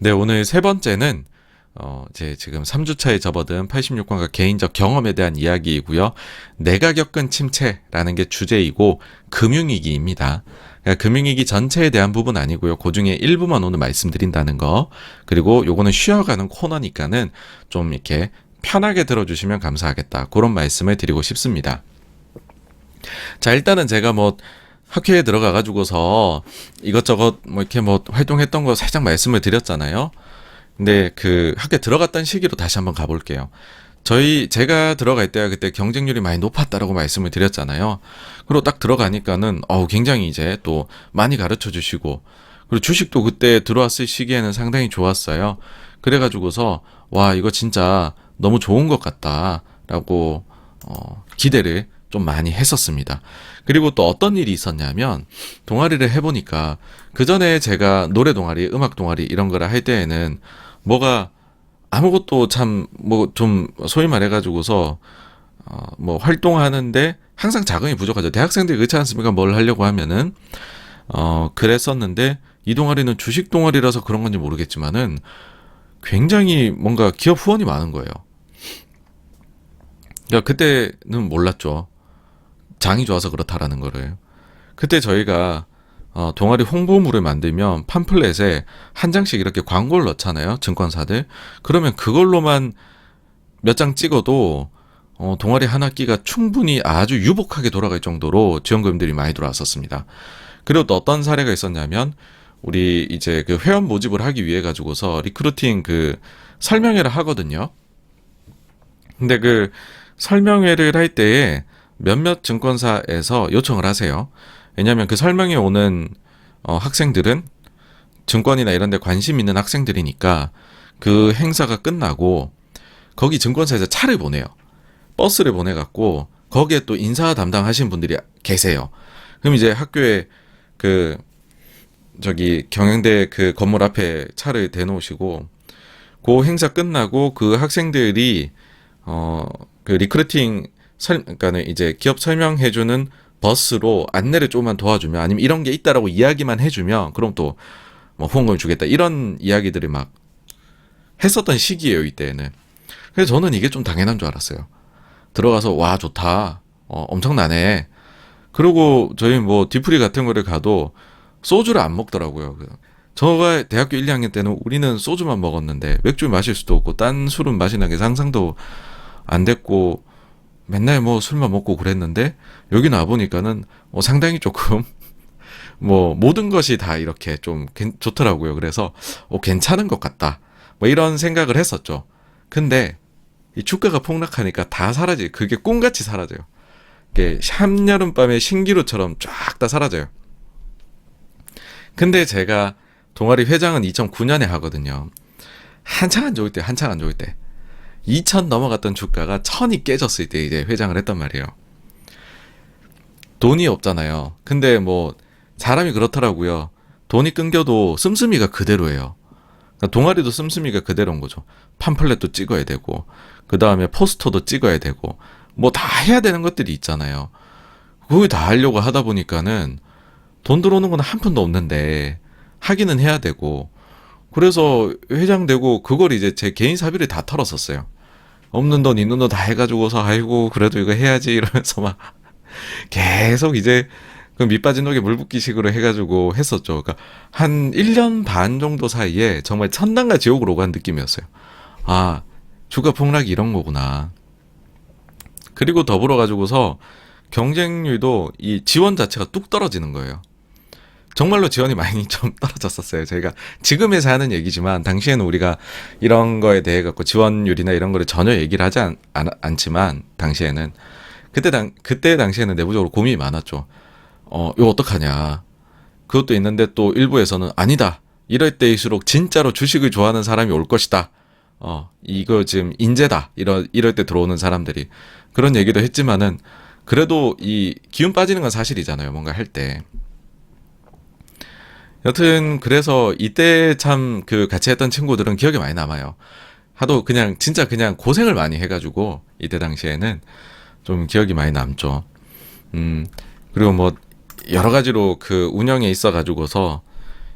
네, 오늘 세 번째는 이제 지금 3주차에 접어든 86권과 개인적 경험에 대한 이야기이고요. 내가 겪은 침체라는 게 주제이고 금융위기입니다. 그러니까 금융위기 전체에 대한 부분 아니고요. 그 중에 일부만 오늘 말씀드린다는 거. 그리고 요거는 쉬어가는 코너니까는 좀 이렇게 편하게 들어주시면 감사하겠다. 그런 말씀을 드리고 싶습니다. 자, 일단은 제가 뭐 학회에 들어가 가지고서 이것저것 뭐 이렇게 뭐 활동했던 거 살짝 말씀을 드렸잖아요. 근데 그 학교 들어갔던 시기로 다시 한번 가볼게요. 제가 들어갈 때가 그때 경쟁률이 많이 높았다라고 말씀을 드렸잖아요. 그리고 딱 들어가니까는 굉장히 이제 또 많이 가르쳐 주시고, 그리고 주식도 그때 들어왔을 시기에는 상당히 좋았어요. 그래가지고서 와, 이거 진짜 너무 좋은 것 같다라고 기대를 좀 많이 했었습니다. 그리고 또 어떤 일이 있었냐면, 동아리를 해보니까 그 전에 제가 노래 동아리, 음악 동아리 이런 거를 할 때에는 뭐가 아무것도 참 뭐 좀 소위 말해가지고서 뭐 활동하는데 항상 자금이 부족하죠. 대학생들이 그렇지 않습니까? 뭘 하려고 하면은 그랬었는데, 이 동아리는 주식 동아리라서 그런 건지 모르겠지만은 굉장히 뭔가 기업 후원이 많은 거예요. 그러니까 그때는 몰랐죠. 장이 좋아서 그렇다라는 거를. 그때 저희가 동아리 홍보물을 만들면 팜플렛에 한 장씩 이렇게 광고를 넣잖아요. 증권사들. 그러면 그걸로만 몇 장 찍어도 동아리 한 학기가 충분히 아주 유복하게 돌아갈 정도로 지원금들이 많이 들어왔었습니다. 그리고 또 어떤 사례가 있었냐면, 우리 이제 그 회원 모집을 하기 위해 가지고서 리크루팅 그 설명회를 하거든요. 근데 그 설명회를 할 때에 몇몇 증권사에서 요청을 하세요. 왜냐하면 그 설명회 오는 학생들은 증권이나 이런 데 관심 있는 학생들이니까 그 행사가 끝나고 거기 증권사에서 차를 보내요. 버스를 보내갖고 거기에 또 인사 담당하신 분들이 계세요. 그럼 이제 학교에 그 저기 경영대 그 건물 앞에 차를 대놓으시고, 그 행사 끝나고 그 학생들이 그 리크루팅 그러니까는 이제 기업 설명해주는 버스로 안내를 조금만 도와주면, 아니면 이런 게 있다라고 이야기만 해주면, 그럼 또 뭐 후원금을 주겠다, 이런 이야기들을 막 했었던 시기예요, 이때는. 그래서 저는 이게 좀 당연한 줄 알았어요. 들어가서 와, 좋다, 엄청나네. 그리고 저희 뭐 디프리 같은 거를 가도 소주를 안 먹더라고요. 저가 대학교 1, 2학년 때는 우리는 소주만 먹었는데 맥주 마실 수도 없고 딴 술은 마시는 게 상상도 안 됐고, 맨날 뭐 술만 먹고 그랬는데, 여기 나와보니까는 상당히 조금 뭐 모든 것이 다 이렇게 좀 좋더라고요. 그래서 괜찮은 것 같다, 뭐 이런 생각을 했었죠. 근데 이 주가가 폭락하니까 다 사라지. 그게 꿈같이 사라져요. 이게 한여름밤의 신기루처럼 쫙 다 사라져요. 근데 제가 동아리 회장은 2009년에 하거든요. 한창 안 좋을 때 2000 넘어갔던 주가가 1000이 깨졌을 때 이제 회장을 했단 말이에요. 돈이 없잖아요. 근데 뭐 사람이 그렇더라고요. 돈이 끊겨도 씀씀이가 그대로예요. 그러니까 동아리도 씀씀이가 그대로인 거죠. 팜플렛도 찍어야 되고, 그 다음에 포스터도 찍어야 되고, 뭐 다 해야 되는 것들이 있잖아요. 그걸 다 하려고 하다 보니까는 돈 들어오는 건 한 푼도 없는데 하기는 해야 되고, 그래서 회장 되고 그걸 이제 제 개인 사비를 다 털었었어요. 없는 돈 있는 돈 다 해가지고서 아이고 그래도 이거 해야지 이러면서 막 계속 이제 그 밑빠진 독에 물 붓기 식으로 해가지고 했었죠. 그러니까 한 1년 반 정도 사이에 정말 천당과 지옥으로 간 느낌이었어요. 아, 주가 폭락이 이런 거구나. 그리고 더불어 가지고서 경쟁률도 이 지원 자체가 뚝 떨어지는 거예요. 정말로 지원이 많이 좀 떨어졌었어요. 저희가 지금에서 하는 얘기지만, 당시에는 우리가 이런 거에 대해 갖고 지원율이나 이런 거를 전혀 얘기를 하지 않지만, 당시에는 그때 당시에는 내부적으로 고민이 많았죠. 이거 어떡하냐. 그것도 있는데 또 일부에서는 아니다, 이럴 때일수록 진짜로 주식을 좋아하는 사람이 올 것이다. 이거 지금 인재다. 이럴 때 들어오는 사람들이. 그런 얘기도 했지만은, 그래도 이 기운 빠지는 건 사실이잖아요. 뭔가 할 때. 여튼 그래서 이때 참 그 같이 했던 친구들은 기억에 많이 남아요. 하도 그냥 진짜 그냥 고생을 많이 해가지고 이때 당시에는 좀 기억이 많이 남죠. 그리고 뭐 여러 가지로 그 운영에 있어 가지고서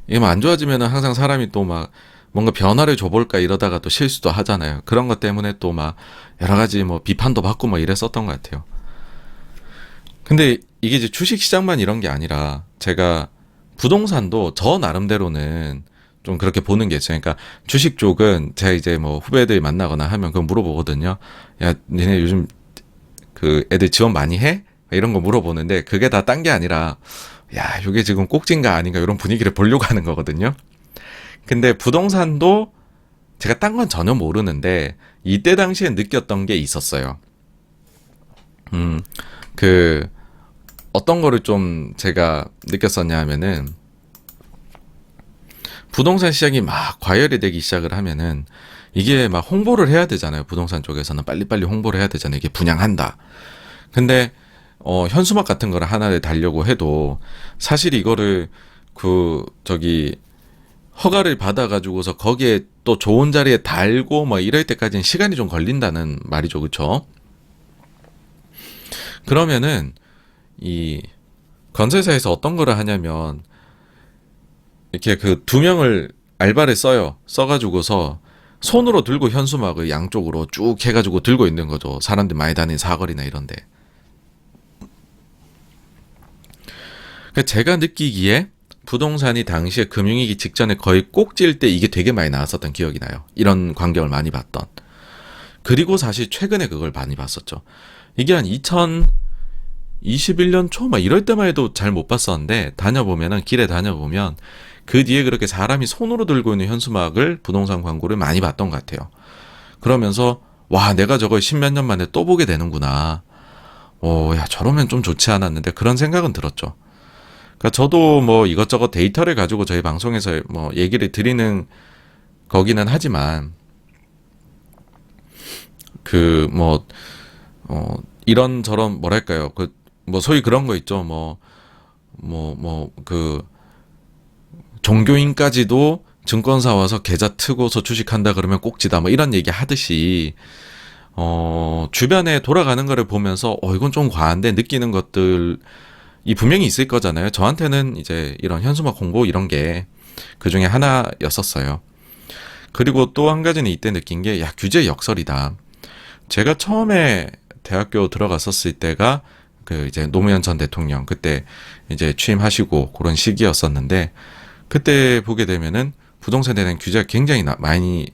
이게 뭐 안 좋아지면은 항상 사람이 또 막 뭔가 변화를 줘볼까 이러다가 또 실수도 하잖아요. 그런 것 때문에 또 막 여러 가지 뭐 비판도 받고 뭐 이랬었던 것 같아요. 근데 이게 이제 주식 시장만 이런 게 아니라 제가 부동산도 저 나름대로는 좀 그렇게 보는 게 있어요. 그러니까 주식 쪽은 제가 이제 뭐 후배들 만나거나 하면 그거 물어보거든요. 야, 니네 요즘 그 애들 지원 많이 해? 이런 거 물어보는데 그게 다 딴 게 아니라 야, 이게 지금 꼭진가 아닌가 이런 분위기를 보려고 하는 거거든요. 근데 부동산도 제가 딴 건 전혀 모르는데 이때 당시에 느꼈던 게 있었어요. 그 어떤 거를 좀 제가 느꼈었냐 하면은 부동산 시장이 막 과열이 되기 시작을 하면은 이게 막 홍보를 해야 되잖아요. 부동산 쪽에서는 빨리빨리 홍보를 해야 되잖아요. 이게 분양한다. 근데 현수막 같은 거를 하나를 달려고 해도 사실 이거를 허가를 받아가지고서 거기에 또 좋은 자리에 달고 뭐 이럴 때까지는 시간이 좀 걸린다는 말이죠. 그쵸? 그러면은 이 건설사에서 어떤 거를 하냐면 이렇게 그 2명을 알바를 써가지고서 손으로 들고 현수막을 양쪽으로 쭉 해가지고 들고 있는 거죠. 사람들 많이 다니는 사거리나 이런데. 제가 느끼기에 부동산이 당시에 금융위기 직전에 거의 꼭지일 때 이게 되게 많이 나왔었던 기억이 나요. 이런 광경을 많이 봤던. 그리고 사실 최근에 그걸 많이 봤었죠. 이게 한 2021년 초 막 이럴 때만 해도 잘 못 봤었는데 길에 다녀보면 그 뒤에 그렇게 사람이 손으로 들고 있는 현수막을 부동산 광고를 많이 봤던 것 같아요. 그러면서 와, 내가 저걸 10몇 년 만에 또 보게 되는구나. 야, 저러면 좀 좋지 않았는데 그런 생각은 들었죠. 그러니까 저도 뭐 이것저것 데이터를 가지고 저희 방송에서 뭐 얘기를 드리는 거기는 하지만 이런저런 뭐랄까요. 소위 그런 거 있죠. 종교인까지도 증권사 와서 계좌 트고서 주식한다 그러면 꼭지다. 뭐 이런 얘기 하듯이, 주변에 돌아가는 거를 보면서, 이건 좀 과한데 느끼는 것들이 분명히 있을 거잖아요. 저한테는 이제 이런 현수막 홍보 이런 게 그 중에 하나였었어요. 그리고 또 한 가지는 이때 느낀 게, 야, 규제 역설이다. 제가 처음에 대학교 들어갔었을 때가 이제 노무현 전 대통령 그때 이제 취임하시고 그런 시기였었는데 그때 보게 되면은 부동산에 대한 규제가 굉장히 많이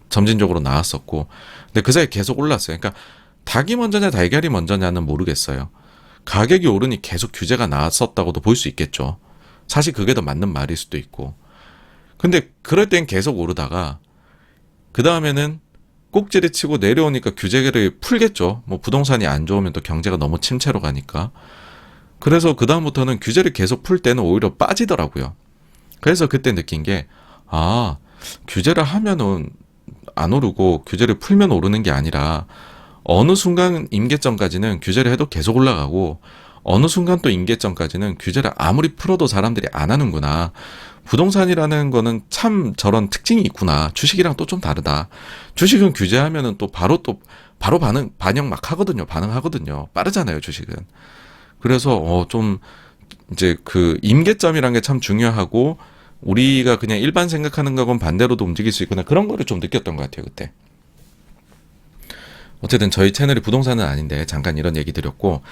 점진적으로 나왔었고 근데 그 사이에 계속 올랐어요. 그러니까 닭이 먼저냐 달걀이 먼저냐는 모르겠어요. 가격이 오르니 계속 규제가 나왔었다고도 볼 수 있겠죠. 사실 그게 더 맞는 말일 수도 있고. 근데 그럴 땐 계속 오르다가 그 다음에는 꼭지를 치고 내려오니까 규제를 풀겠죠. 뭐 부동산이 안 좋으면 또 경제가 너무 침체로 가니까. 그래서 그 다음부터는 규제를 계속 풀 때는 오히려 빠지더라고요. 그래서 그때 느낀 게 규제를 하면은 안 오르고 규제를 풀면 오르는 게 아니라 어느 순간 임계점까지는 규제를 해도 계속 올라가고 어느 순간 또 임계점까지는 규제를 아무리 풀어도 사람들이 안 하는구나. 부동산이라는 거는 참 저런 특징이 있구나. 주식이랑 또 좀 다르다. 주식은 규제하면은 또 바로 반영 막 하거든요. 반응하거든요. 빠르잖아요, 주식은. 그래서 좀 이제 그 임계점이란 게 참 중요하고 우리가 그냥 일반 생각하는 거하고는 반대로도 움직일 수 있구나. 그런 거를 좀 느꼈던 것 같아요, 그때. 어쨌든 저희 채널이 부동산은 아닌데 잠깐 이런 얘기 드렸고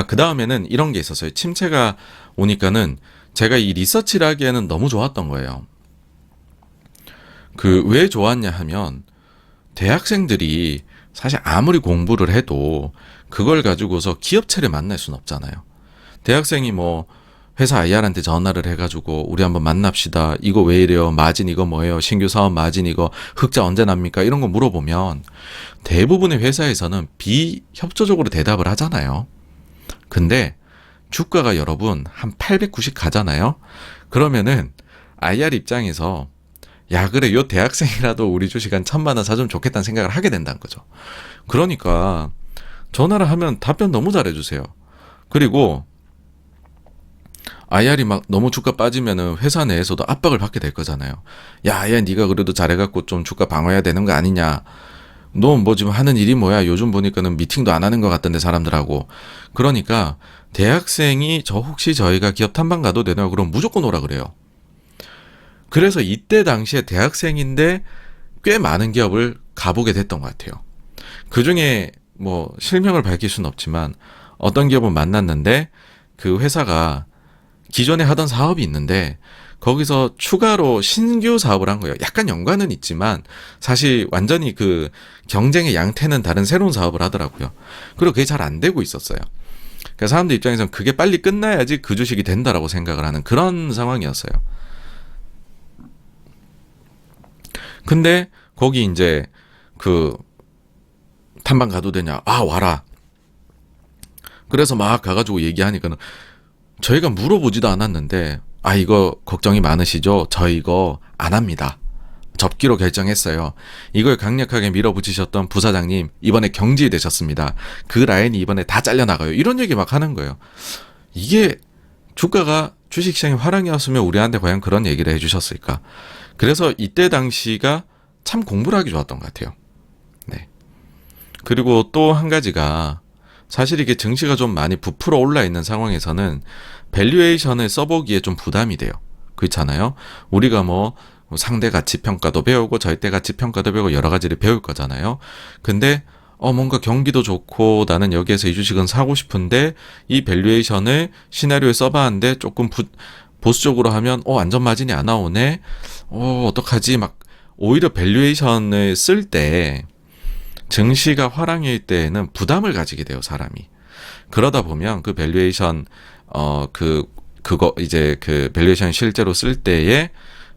그 다음에는 이런 게 있었어요. 침체가 오니까는 제가 이 리서치를 하기에는 너무 좋았던 거예요. 왜 좋았냐 하면 대학생들이 사실 아무리 공부를 해도 그걸 가지고서 기업체를 만날 수는 없잖아요. 대학생이 뭐 회사 IR한테 전화를 해가지고 우리 한번 만납시다. 이거 왜 이래요? 마진 이거 뭐예요? 신규 사업 마진 이거 흑자 언제 납니까? 이런 거 물어보면 대부분의 회사에서는 비협조적으로 대답을 하잖아요. 근데 주가가 여러분 한 890 가잖아요. 그러면은 IR 입장에서 야 그래 요 대학생이라도 우리 주식 한 1,000만 원 사주면 좋겠다는 생각을 하게 된다는 거죠. 그러니까 전화를 하면 답변 너무 잘해주세요. 그리고 IR이 막 너무 주가 빠지면은 회사 내에서도 압박을 받게 될 거잖아요. 야, 네가 그래도 잘해갖고 좀 주가 방어해야 되는 거 아니냐. 너 뭐 지금 하는 일이 뭐야? 요즘 보니까는 미팅도 안 하는 것 같던데 사람들하고. 그러니까 대학생이 혹시 저희가 기업 탐방 가도 되나요? 그럼 무조건 오라 그래요. 그래서 이때 당시에 대학생인데 꽤 많은 기업을 가보게 됐던 것 같아요. 그 중에 뭐 실명을 밝힐 수는 없지만 어떤 기업을 만났는데 그 회사가 기존에 하던 사업이 있는데 거기서 추가로 신규 사업을 한 거예요. 약간 연관은 있지만 사실 완전히 그 경쟁의 양태는 다른 새로운 사업을 하더라고요. 그리고 그게 잘 안 되고 있었어요. 그러니까 사람들 입장에서는 그게 빨리 끝나야지 그 주식이 된다라고 생각을 하는 그런 상황이었어요. 근데 거기 이제 그 탐방 가도 되냐? 아, 와라. 그래서 막 가가지고 얘기하니까는 저희가 물어보지도 않았는데 아, 이거 걱정이 많으시죠? 저 이거 안 합니다. 접기로 결정했어요. 이걸 강력하게 밀어붙이셨던 부사장님 이번에 경질되셨습니다. 그 라인이 이번에 다 잘려나가요. 이런 얘기 막 하는 거예요. 이게 주가가 주식시장이 화랑이었으면 우리한테 과연 그런 얘기를 해주셨을까? 그래서 이때 당시가 참 공부를 하기 좋았던 것 같아요. 네. 그리고 또 한 가지가 사실 이게 증시가 좀 많이 부풀어 올라 있는 상황에서는 밸류에이션을 써보기에 좀 부담이 돼요. 그렇잖아요. 우리가 뭐 상대 가치 평가도 배우고 절대 가치 평가도 배우고 여러 가지를 배울 거잖아요. 근데 뭔가 경기도 좋고 나는 여기에서 이 주식은 사고 싶은데 이 밸류에이션을 시나리오에 써봤는데 조금 보수적으로 하면 안전 마진이 안 나오네. 어떡하지? 막 오히려 밸류에이션을 쓸 때 증시가 화랑일 때에는 부담을 가지게 돼요, 사람이. 그러다 보면 그 밸류에이션 그거 이제 그 밸류에이션 실제로 쓸 때에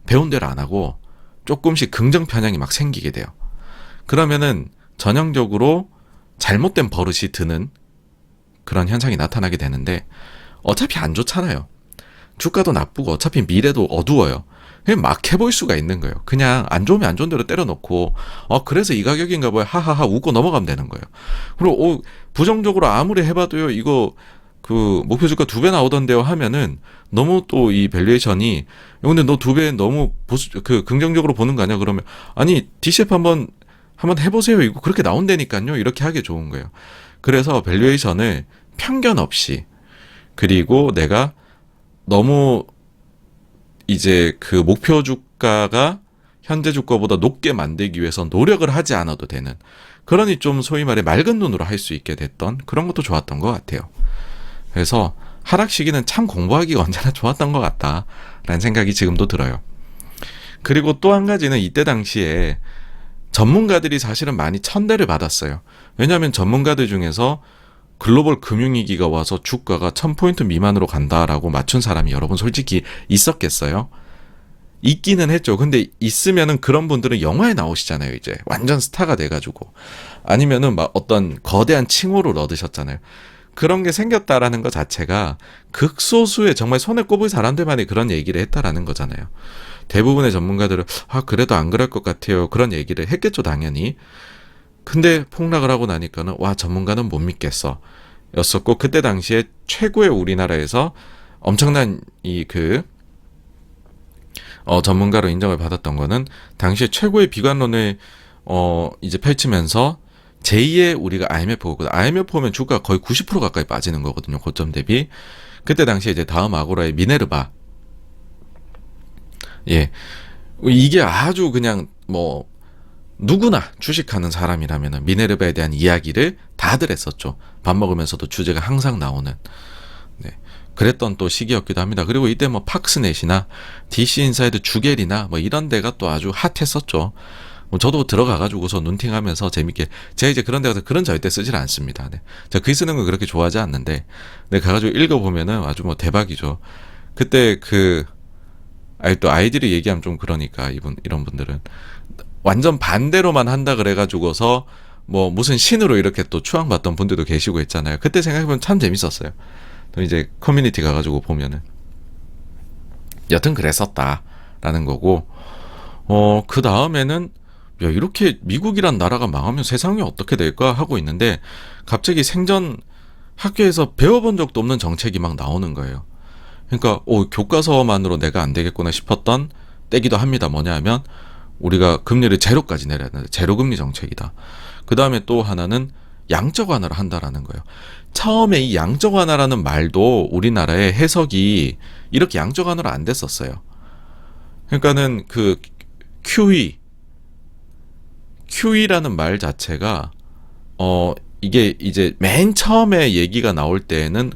배운 대로 안 하고 조금씩 긍정 편향이 막 생기게 돼요. 그러면은 전형적으로 잘못된 버릇이 드는 그런 현상이 나타나게 되는데 어차피 안 좋잖아요. 주가도 나쁘고 어차피 미래도 어두워요. 그냥 막 해볼 수가 있는 거예요. 그냥 안 좋으면 안 좋은 대로 때려놓고 그래서 이 가격인가 봐요. 하하하 웃고 넘어가면 되는 거예요. 그리고 부정적으로 아무리 해봐도요. 이거 그 목표 주가 2배 나오던데요 하면은 너무 또 이 밸류에이션이 근데 너 2배 너무 긍정적으로 보는 거 아니야? 그러면 아니 DCF 한번 해보세요. 이거 그렇게 나온다니까요. 이렇게 하기 좋은 거예요. 그래서 밸류에이션을 편견 없이 그리고 내가 너무 이제 그 목표 주가가 현재 주가보다 높게 만들기 위해서 노력을 하지 않아도 되는 그러니 좀 소위 말해 맑은 눈으로 할 수 있게 됐던 그런 것도 좋았던 것 같아요. 그래서 하락 시기는 참 공부하기가 언제나 좋았던 것 같다라는 생각이 지금도 들어요. 그리고 또 한 가지는 이때 당시에 전문가들이 사실은 많이 천대를 받았어요. 왜냐하면 전문가들 중에서 글로벌 금융위기가 와서 주가가 1000포인트 미만으로 간다라고 맞춘 사람이 여러분 솔직히 있었겠어요? 있기는 했죠. 근데 있으면은 그런 분들은 영화에 나오시잖아요. 이제 완전 스타가 돼가지고 아니면은 막 어떤 거대한 칭호를 얻으셨잖아요. 그런 게 생겼다라는 것 자체가 극소수의 정말 손에 꼽을 사람들만이 그런 얘기를 했다라는 거잖아요. 대부분의 전문가들은 그래도 안 그럴 것 같아요. 그런 얘기를 했겠죠, 당연히. 근데 폭락을 하고 나니까는 전문가는 못 믿겠어 였었고 그때 당시에 최고의 우리나라에서 엄청난 전문가로 인정을 받았던 거는 당시에 최고의 비관론을 이제 펼치면서 제2의 우리가 IMF 보거든요. IMF 보면 주가가 거의 90% 가까이 빠지는 거거든요. 고점 대비. 그때 당시에 이제 다음 아고라의 미네르바. 예. 이게 아주 그냥 뭐 누구나 주식하는 사람이라면 미네르바에 대한 이야기를 다들 했었죠. 밥 먹으면서도 주제가 항상 나오는. 네. 그랬던 또 시기였기도 합니다. 그리고 이때 뭐 팍스넷이나 DC인사이드 주겔이나 뭐 이런 데가 또 아주 핫했었죠. 저도 들어가가지고서 눈팅하면서 재밌게 제가 이제 그런 데 가서 글은 절대 쓰질 않습니다. 네. 제가 글 쓰는 걸 그렇게 좋아하지 않는데 네, 가가지고 읽어보면은 아주 뭐 대박이죠. 그때 또 아이들이 얘기하면 좀 그러니까 이런 분들은 완전 반대로만 한다 그래가지고서 뭐 무슨 신으로 이렇게 또 추앙받던 분들도 계시고 했잖아요. 그때 생각해보면 참 재밌었어요. 또 이제 커뮤니티 가가지고 보면은 여튼 그랬었다라는 거고 그 다음에는 야 이렇게 미국이란 나라가 망하면 세상이 어떻게 될까 하고 있는데 갑자기 생전 학교에서 배워본 적도 없는 정책이 막 나오는 거예요. 그러니까 교과서만으로 내가 안 되겠구나 싶었던 때기도 합니다. 뭐냐 하면 우리가 금리를 제로까지 내려야 되는데 제로금리 정책이다. 그 다음에 또 하나는 양적 완화를 한다라는 거예요. 처음에 이 양적 완화라는 말도 우리나라의 해석이 이렇게 양적 완화로 안 됐었어요. 그러니까는 그 QE, QE라는 말 자체가 이게 이제 맨 처음에 얘기가 나올 때에는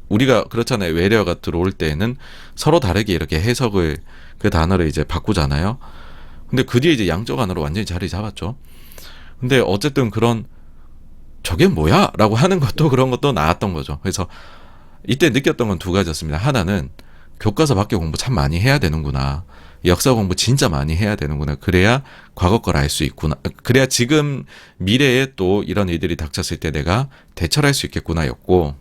우리가 그렇잖아요. 외래어가 들어올 때에는 서로 다르게 이렇게 해석을 그 단어를 이제 바꾸잖아요. 근데 그 뒤에 이제 양적 언어로 완전히 자리 잡았죠. 근데 어쨌든 그런 저게 뭐야? 라고 하는 것도 그런 것도 나왔던 거죠. 그래서 이때 느꼈던 건 두 가지였습니다. 하나는 교과서 밖에 공부 참 많이 해야 되는구나. 역사 공부 진짜 많이 해야 되는구나. 그래야 과거 걸 알 수 있구나. 그래야 지금 미래에 또 이런 일들이 닥쳤을 때 내가 대처를 할 수 있겠구나 였고,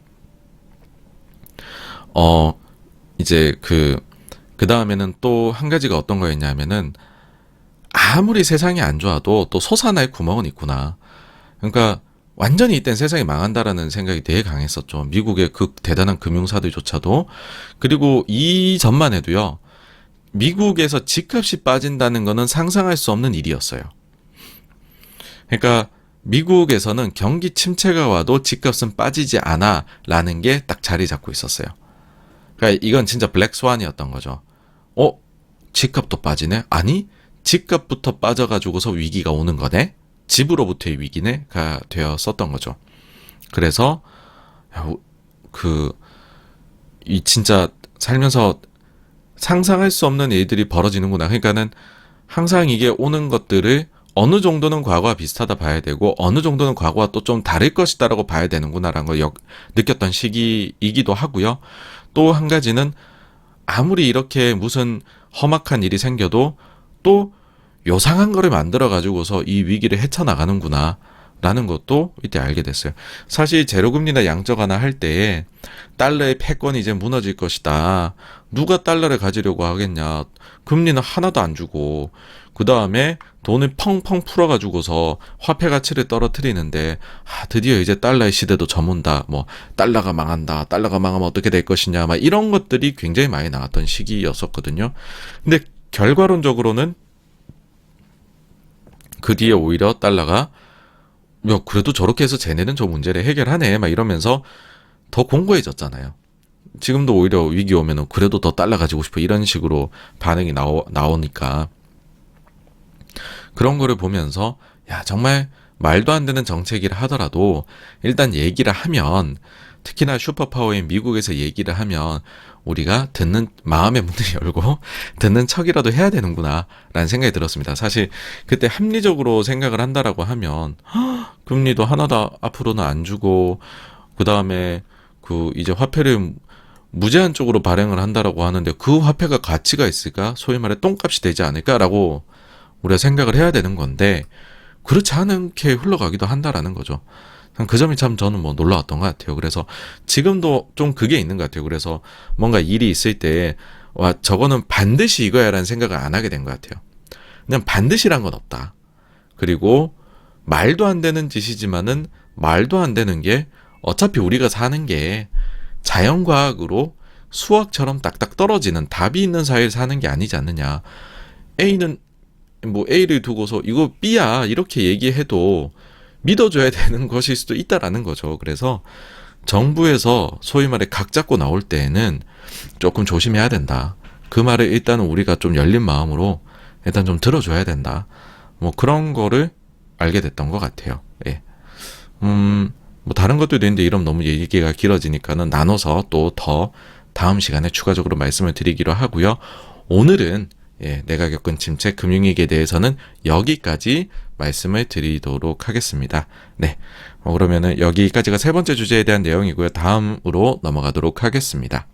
이제 그 다음에는 또 한 가지가 어떤 거였냐면은 아무리 세상이 안 좋아도 또 솟아날 구멍은 있구나. 그러니까 완전히 이땐 세상이 망한다라는 생각이 되게 강했었죠. 미국의 그 대단한 금융사들조차도. 그리고 이전만 해도요. 미국에서 집값이 빠진다는 거는 상상할 수 없는 일이었어요. 그러니까 미국에서는 경기 침체가 와도 집값은 빠지지 않아 라는 게 딱 자리 잡고 있었어요. 그러니까 이건 진짜 블랙스완이었던 거죠. 집값도 빠지네? 아니, 집값부터 빠져가지고서 위기가 오는 거네? 집으로부터의 위기네가 되었었던 거죠. 그래서 이 진짜 살면서 상상할 수 없는 일들이 벌어지는구나. 그러니까는 항상 이게 오는 것들을 어느 정도는 과거와 비슷하다 봐야 되고 어느 정도는 과거와 또 좀 다를 것이다라고 봐야 되는구나라는 걸 느꼈던 시기이기도 하고요. 또 한 가지는 아무리 이렇게 무슨 험악한 일이 생겨도 또 요상한 거를 만들어 가지고서 이 위기를 헤쳐나가는구나 라는 것도 이때 알게 됐어요. 사실 제로금리나 양적 완화 할 때에 달러의 패권이 이제 무너질 것이다. 누가 달러를 가지려고 하겠냐. 금리는 하나도 안 주고 그 다음에 돈을 펑펑 풀어가지고서 화폐 가치를 떨어뜨리는데 드디어 이제 달러의 시대도 저문다. 뭐 달러가 망한다. 달러가 망하면 어떻게 될 것이냐. 막 이런 것들이 굉장히 많이 나왔던 시기였었거든요. 근데 결과론적으로는 그 뒤에 오히려 달러가 그래도 저렇게 해서 쟤네는 저 문제를 해결하네 막 이러면서 더 공고해졌잖아요. 지금도 오히려 위기 오면은 그래도 더 달러 가지고 싶어 이런 식으로 반응이 나오니까 그런 거를 보면서 야 정말 말도 안 되는 정책이라 하더라도 일단 얘기를 하면 특히나 슈퍼파워인 미국에서 얘기를 하면 우리가 듣는 마음의 문을 열고 듣는 척이라도 해야 되는구나 라는 생각이 들었습니다. 사실 그때 합리적으로 생각을 한다라고 하면 금리도 하나도 앞으로는 안 주고 그 다음에 이제 화폐를 무제한 쪽으로 발행을 한다라고 하는데 그 화폐가 가치가 있을까? 소위 말해 똥값이 되지 않을까라고 우리가 생각을 해야 되는 건데 그렇지 않게 흘러가기도 한다라는 거죠. 그 점이 참 저는 놀라웠던 것 같아요. 그래서 지금도 좀 그게 있는 것 같아요. 그래서 뭔가 일이 있을 때 저거는 반드시 이거야라는 생각을 안 하게 된 것 같아요. 그냥 반드시란 건 없다. 그리고 말도 안 되는 짓이지만은 말도 안 되는 게 어차피 우리가 사는 게 자연과학으로 수학처럼 딱딱 떨어지는 답이 있는 사회를 사는 게 아니지 않느냐. A는 A를 두고서 이거 B야 이렇게 얘기해도 믿어줘야 되는 것일 수도 있다라는 거죠. 그래서 정부에서 소위 말해 각 잡고 나올 때에는 조금 조심해야 된다. 그 말을 일단은 우리가 좀 열린 마음으로 일단 좀 들어줘야 된다. 그런 거를 알게 됐던 것 같아요. 예. 다른 것들도 있는데 이러면 너무 얘기가 길어지니까는 나눠서 또 더 다음 시간에 추가적으로 말씀을 드리기로 하고요. 오늘은 내가 겪은 침체 금융위기에 대해서는 여기까지 말씀을 드리도록 하겠습니다. 네. 그러면은 여기까지가 세 번째 주제에 대한 내용이고요. 다음으로 넘어가도록 하겠습니다.